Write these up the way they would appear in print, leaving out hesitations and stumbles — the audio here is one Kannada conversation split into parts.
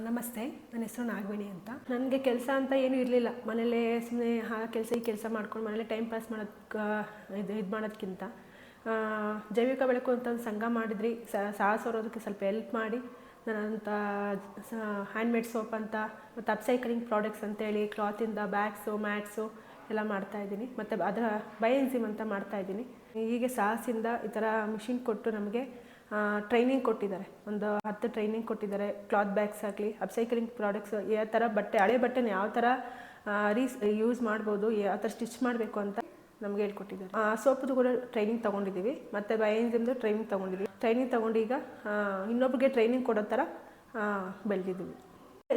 ನಮಸ್ತೆ, ನನ್ನ ಹೆಸರು ನಾಗವೇಣಿ ಅಂತ. ನನಗೆ ಕೆಲಸ ಅಂತ ಏನೂ ಇರಲಿಲ್ಲ. ಮನೇಲೇ ಸುಮ್ಮನೆ ಕೆಲಸ ಈ ಕೆಲಸ ಮಾಡ್ಕೊಂಡು ಮನೇಲಿ ಟೈಮ್ ಪಾಸ್ ಮಾಡೋದಕ್ಕೆ ಇದು ಮಾಡೋದಕ್ಕಿಂತ ಜೈವಿಕ ಬೆಳಕು ಅಂತ ಒಂದು ಸಂಘ ಮಾಡಿದ್ರಿ. ಸಾಹಸ ಹೊರೋದಕ್ಕೆ ಸ್ವಲ್ಪ ಹೆಲ್ಪ್ ಮಾಡಿ ನಾನಂತ ಹ್ಯಾಂಡ್ಮೇಡ್ ಸೋಪ್ ಅಂತ ಮತ್ತು ಅಪ್ಸೈಕ್ಲಿಂಗ್ ಪ್ರಾಡಕ್ಟ್ಸ್ ಅಂತೇಳಿ ಕ್ಲಾತಿಂದ ಬ್ಯಾಗ್ಸು ಮ್ಯಾಟ್ಸು ಎಲ್ಲ ಮಾಡ್ತಾಯಿದ್ದೀನಿ. ಮತ್ತು ಅದರ ಬಯೋಎನ್ಜಿಮ್ ಅಂತ ಮಾಡ್ತಾಯಿದ್ದೀನಿ. ಹೀಗೆ ಸಾಹಸಿಂದ ಈ ಥರ ಮಿಷಿನ್ ಕೊಟ್ಟು ನಮಗೆ ಟ್ರೈನಿಂಗ್ ಕೊಟ್ಟಿದ್ದಾರೆ. ಒಂದು 10 ಟ್ರೈನಿಂಗ್ ಕೊಟ್ಟಿದ್ದಾರೆ. ಕ್ಲಾತ್ ಬ್ಯಾಗ್ಸ್ ಆಗಲಿ, ಅಪ್ಸೈಕ್ಲಿಂಗ್ ಪ್ರಾಡಕ್ಟ್ಸ್, ಯಾವ ಥರ ಬಟ್ಟೆ, ಹಳೆ ಬಟ್ಟೆನ ಯಾವ ಥರ ಯೂಸ್ ಮಾಡ್ಬೋದು, ಯಾವ ಥರ ಸ್ಟಿಚ್ ಮಾಡಬೇಕು ಅಂತ ನಮಗೆ ಹೇಳ್ಕೊಟ್ಟಿದ್ದಾರೆ. ಸೋಪ್ದು ಕೂಡ ಟ್ರೈನಿಂಗ್ ತೊಗೊಂಡಿದ್ದೀವಿ ಮತ್ತು ಬಯೋಎನ್ಜಿಮ್ದು ಟ್ರೈನಿಂಗ್ ತೊಗೊಂಡಿದ್ದೀವಿ. ಟ್ರೈನಿಂಗ್ ತೊಗೊಂಡು ಈಗ ಇನ್ನೊಬ್ಬರಿಗೆ ಟ್ರೈನಿಂಗ್ ಕೊಡೋ ಥರ ಬೆಳೆದಿದ್ದೀವಿ.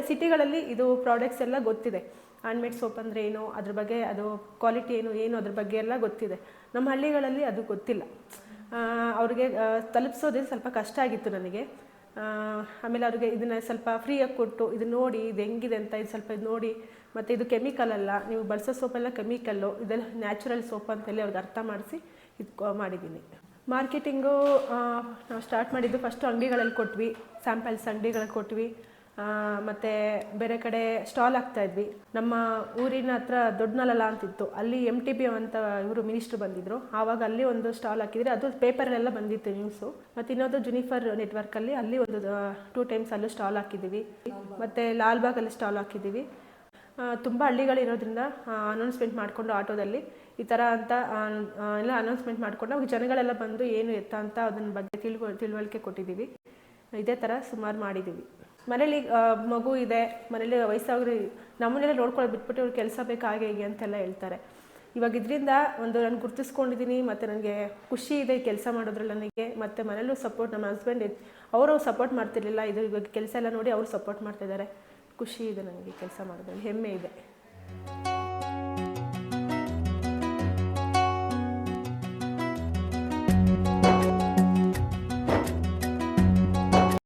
ಸಿಟಿಗಳಲ್ಲಿ ಇದು ಪ್ರಾಡಕ್ಟ್ಸ್ ಎಲ್ಲ ಗೊತ್ತಿದೆ. ಹ್ಯಾಂಡ್ಮೇಡ್ ಸೋಪ್ ಅಂದರೆ ಏನು, ಅದ್ರ ಬಗ್ಗೆ ಅದು ಕ್ವಾಲಿಟಿ ಏನು ಅದ್ರ ಬಗ್ಗೆ ಎಲ್ಲ ಗೊತ್ತಿದೆ. ನಮ್ಮ ಹಳ್ಳಿಗಳಲ್ಲಿ ಅದು ಗೊತ್ತಿಲ್ಲ. ಅವ್ರಿಗೆ ತಲುಪಿಸೋದೇ ಸ್ವಲ್ಪ ಕಷ್ಟ ಆಗಿತ್ತು ನನಗೆ. ಆಮೇಲೆ ಅವ್ರಿಗೆ ಇದನ್ನು ಸ್ವಲ್ಪ ಫ್ರೀಯಾಗಿ ಕೊಟ್ಟು ಇದು ನೋಡಿ ಇದು ಹೆಂಗಿದೆ ಅಂತ ಇದು ಸ್ವಲ್ಪ ಇದು ನೋಡಿ, ಮತ್ತು ಇದು ಕೆಮಿಕಲ್ ಅಲ್ಲ, ನೀವು ಬಳಸೋ ಸೋಪೆಲ್ಲ ಕೆಮಿಕಲ್ಲು, ಇದೆಲ್ಲ ನ್ಯಾಚುರಲ್ ಸೋಪ್ ಅಂತೇಳಿ ಅವ್ರಿಗೆ ಅರ್ಥ ಮಾಡಿಸಿ ಇದು ಮಾಡಿದ್ದೀನಿ. ಮಾರ್ಕೆಟಿಂಗು ನಾವು ಸ್ಟಾರ್ಟ್ ಮಾಡಿದ್ದು ಫಸ್ಟು ಅಂಗಡಿಗಳಲ್ಲಿ ಕೊಟ್ವಿ, ಸ್ಯಾಂಪಲ್ಸ್ ಅಂಗಡಿಗಳಲ್ಲಿ ಕೊಟ್ವಿ. ಮತ್ತು ಬೇರೆ ಕಡೆ ಸ್ಟಾಲ್ ಹಾಕ್ತಾಯಿದ್ವಿ. ನಮ್ಮ ಊರಿನ ಹತ್ರ ದೊಡ್ಡನಲ್ಲ ಅಂತಿತ್ತು, ಅಲ್ಲಿ MTB ಅಂತ ಇವರು ಮಿನಿಸ್ಟ್ರು ಬಂದಿದ್ದರು. ಆವಾಗ ಅಲ್ಲಿ ಒಂದು ಸ್ಟಾಲ್ ಹಾಕಿದರೆ ಅದು ಪೇಪರಲ್ಲೆಲ್ಲ ಬಂದಿತ್ತು ನ್ಯೂಸು. ಮತ್ತು ಇನ್ನೊಂದು ಜುನಿಫರ್ ನೆಟ್ವರ್ಕಲ್ಲಿ ಅಲ್ಲಿ ಒಂದು 2 ಟೈಮ್ಸ್ ಅಲ್ಲೂ ಸ್ಟಾಲ್ ಹಾಕಿದ್ದೀವಿ. ಮತ್ತು ಲಾಲ್ಬಾಗಲ್ಲಿ ಸ್ಟಾಲ್ ಹಾಕಿದ್ದೀವಿ. ತುಂಬ ಹಳ್ಳಿಗಳಿರೋದ್ರಿಂದ ಅನೌನ್ಸ್ಮೆಂಟ್ ಮಾಡಿಕೊಂಡು ಆಟೋದಲ್ಲಿ ಈ ಥರ ಅಂತ ಎಲ್ಲ ಅನೌನ್ಸ್ಮೆಂಟ್ ಮಾಡಿಕೊಂಡು ಅವಾಗ ಜನಗಳೆಲ್ಲ ಬಂದು ಏನು ಎತ್ತ ಅಂತ ಅದನ್ನ ಬಗ್ಗೆ ತಿಳುವಳಿಕೆ ಕೊಟ್ಟಿದ್ದೀವಿ. ಇದೇ ಥರ ಸುಮಾರು ಮಾಡಿದ್ದೀವಿ. ಮನೇಲಿ ಮಗು ಇದೆ, ಮನೇಲಿ ವಯಸ್ಸಾಗ್ರಿ ನಮ್ಮನ್ನೆಲ್ಲ ನೋಡ್ಕೊಳ್ಳೋದು ಬಿಟ್ಬಿಟ್ಟು ಅವ್ರು ಕೆಲಸ ಬೇಕು ಹಾಗೆ ಹೀಗೆ ಅಂತೆಲ್ಲ ಹೇಳ್ತಾರೆ. ಇವಾಗ ಇದರಿಂದ ಒಂದು ನಾನು ಗುರುತಿಸ್ಕೊಂಡಿದ್ದೀನಿ ಮತ್ತು ನನಗೆ ಖುಷಿ ಇದೆ ಈ ಕೆಲಸ ಮಾಡೋದ್ರಲ್ಲಿ ನನಗೆ. ಮತ್ತು ಮನೇಲೂ ಸಪೋರ್ಟ್, ನಮ್ಮ ಹಸ್ಬೆಂಡ್ ಅವರು ಸಪೋರ್ಟ್ ಮಾಡ್ತಿರ್ಲಿಲ್ಲ. ಇದು ಇವಾಗ ಕೆಲಸ ಎಲ್ಲ ನೋಡಿ ಅವರು ಸಪೋರ್ಟ್ ಮಾಡ್ತಾಯಿದ್ದಾರೆ. ಖುಷಿ ಇದೆ ನನಗೆ ಕೆಲಸ ಮಾಡೋದ್ರಲ್ಲಿ, ಹೆಮ್ಮೆ ಇದೆ.